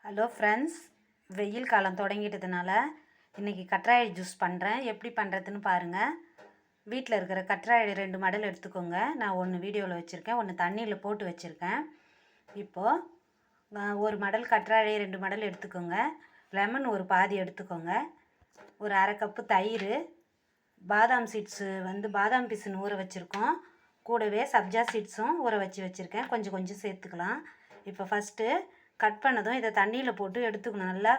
Hello friends, வெயில் காலம் தொடங்கிட்டதுனால இன்றைக்கி கற்றாழை ஜூஸ் பண்ணுறேன். எப்படி பண்ணுறதுன்னு பாருங்கள். வீட்டில் இருக்கிற கற்றாழை 2 மடல் எடுத்துக்கோங்க. நான் ஒன்று வீடியோவில் வச்சுருக்கேன், ஒன்று தண்ணியில் போட்டு வச்சுருக்கேன். இப்போது ஒரு மடல் கற்றாழை 2 மடல் எடுத்துக்கோங்க. லெமன் ஒரு பாதி எடுத்துக்கோங்க. ஒரு அரை கப்பு தயிர், பாதாம் சீட்ஸு பாதாம் பிசின் ஊற வச்சுருக்கோம். கூடவே சப்ஜா சீட்ஸும் ஊற வச்சுருக்கேன். கொஞ்சம் சேர்த்துக்கலாம். இப்போ ஃபஸ்ட்டு கட் பண்ணதும் இதை தண்ணியில் போட்டு எடுத்துக்கணும். நல்லா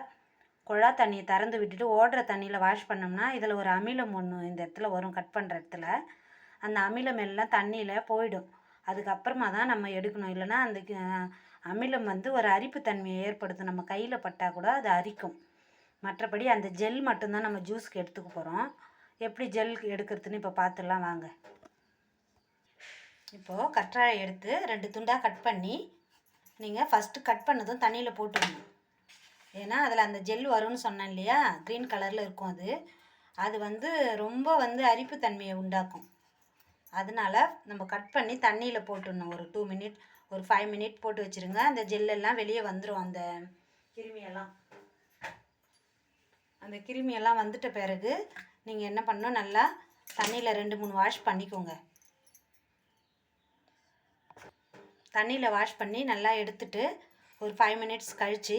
குழா தண்ணியை திறந்து விட்டுட்டு ஓடுற தண்ணியில் வாஷ் பண்ணோம்னா இதில் ஒரு அமிலம் ஒன்று இந்த இடத்துல வரும். கட் பண்ணுற இடத்துல அந்த அமிலம் எல்லாம் தண்ணியில் போயிடும். அதுக்கப்புறமா தான் நம்ம எடுக்கணும். இல்லைனா அந்த அமிலம் ஒரு அரிப்பு தன்மையை ஏற்படுத்தும். நம்ம கையில் பட்டால் கூட அது அரிக்கும். மற்றபடி அந்த ஜெல் மட்டும்தான் நம்ம ஜூஸுக்கு எடுத்துக்க போகிறோம். எப்படி ஜெல் எடுக்கிறதுன்னு இப்போ பார்த்துடலாம் வாங்க. இப்போது கற்றாழை எடுத்து 2 துண்டாக கட் பண்ணி நீங்கள் ஃபஸ்ட்டு கட் பண்ணதும் தண்ணியில் போட்டுடணும். ஏன்னா அதில் அந்த ஜெல் வரும்னு சொன்னேன் இல்லையா, க்ரீன் கலரில் இருக்கும். அது ரொம்ப அரிப்பு தன்மையை உண்டாக்கும். அதனால் நம்ம கட் பண்ணி தண்ணியில் போட்டுடணும். ஒரு 2 மினிட், ஒரு 5 மினிட் போட்டு வச்சுருங்க. அந்த ஜெல்லெல்லாம் வெளியே வந்துடும். அந்த கிருமியெல்லாம் வந்துட்ட பிறகு நீங்கள் என்ன பண்ணணும், நல்லா தண்ணியில் 2-3 வாஷ் பண்ணிக்கோங்க. தண்ணியில் வாஷ் பண்ணி நல்லா எடுத்துட்டு ஒரு 5 மினிட்ஸ் கழித்து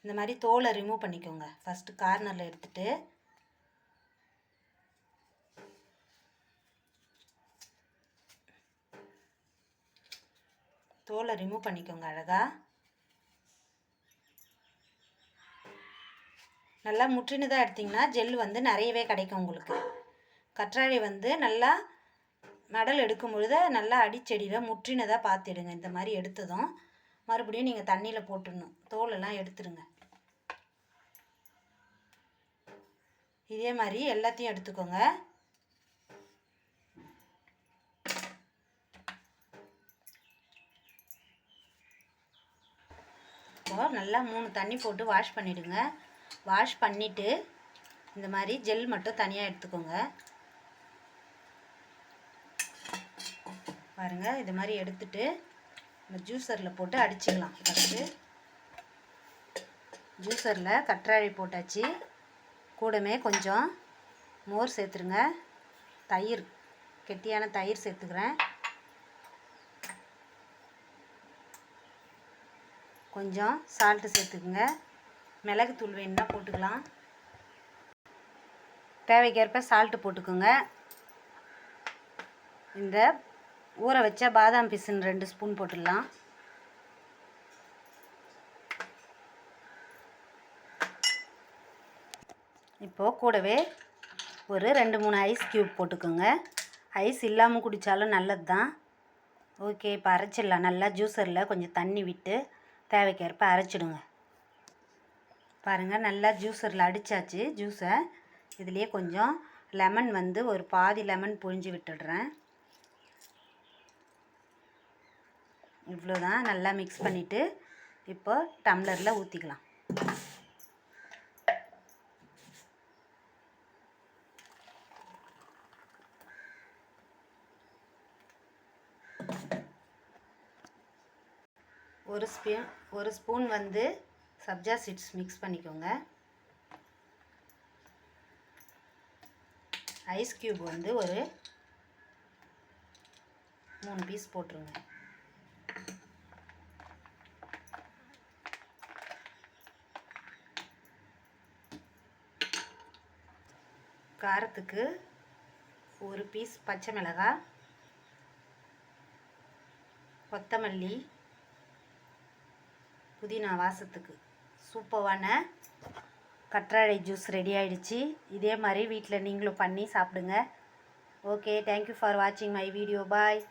இந்த மாதிரி தோலை ரிமூவ் பண்ணிக்கோங்க. ஃபஸ்ட்டு கார்னரில் எடுத்துட்டு தோலை ரிமூவ் பண்ணிக்கோங்க. அழகாக நல்லா முற்றினதாக எடுத்திங்கன்னா ஜெல் நிறையவே கிடைக்கும் உங்களுக்கு. கற்றாழை நல்லா மடல் எடுக்கும் பொழுது நல்லா அடிச்செடியில் முற்றினதாக பார்த்துடுங்க. இந்த மாதிரி எடுத்ததும் மறுபடியும் நீங்கள் தண்ணியில் போட்டுடணும். தோலெல்லாம் எடுத்துடுங்க. இதே மாதிரி எல்லாத்தையும் எடுத்துக்கோங்க. இப்போது நல்லா 3 தண்ணி போட்டு வாஷ் பண்ணிவிடுங்க. வாஷ் பண்ணிவிட்டு இந்த மாதிரி ஜெல் மட்டும் தனியாக எடுத்துக்கோங்க. பாருங்கள், இது மாதிரி எடுத்துட்டு நம்ம ஜூஸரில் போட்டு அடிச்சுக்கலாம். ஃபஸ்ட்டு ஜூஸரில் கற்றாழை போட்டாச்சு. கூடமே கொஞ்சம் மோர் சேர்த்துருங்க. தயிர், கெட்டியான தயிர் சேர்த்துக்கிறேன். கொஞ்சம் சால்ட்டு சேர்த்துக்குங்க. மிளகுத்தூள் வேணுன்னா போட்டுக்கலாம். தேவைக்கேற்ப சால்ட்டு போட்டுக்கோங்க. இந்த ஊற வச்ச பாதாம் பிசின் 2 ஸ்பூன் போட்டுடலாம். இப்போது கூடவே ஒரு 2-3 ஐஸ் க்யூப் போட்டுக்கோங்க. ஐஸ் இல்லாமல் குடித்தாலும் நல்லது தான். ஓகே, இப்போ அரைச்சிடலாம். நல்லா ஜூஸரில் கொஞ்சம் தண்ணி விட்டு தேவைக்கேற்ப அரைச்சிடுங்க. பாருங்கள், நல்லா ஜூஸரில் அடித்தாச்சு ஜூஸை. இதுலேயே கொஞ்சம் லெமன் ஒரு பாதி லெமன் புழிஞ்சு விட்டுடுறேன். இவ்வளோதான். நல்லா மிக்ஸ் பண்ணிவிட்டு இப்போ டம்ளரில் ஊற்றிக்கலாம். ஒரு ஸ்பூன் சப்ஜா சீட்ஸ் மிக்ஸ் பண்ணிக்கோங்க. ஐஸ் க்யூப் ஒரு 3 பீஸ் போட்டுருங்க. காரத்துக்கு ஒரு பீஸ் பச்சை மிளகாய், கொத்தமல்லி, புதினா வாசத்துக்கு. சூப்பரான கற்றாழை ஜூஸ் ரெடி ஆகிடுச்சு. இதே மாதிரி வீட்டில் நீங்களும் பண்ணி சாப்பிடுங்க. ஓகே, தேங்க்யூ ஃபார் வாட்சிங் மை வீடியோ. பாய்.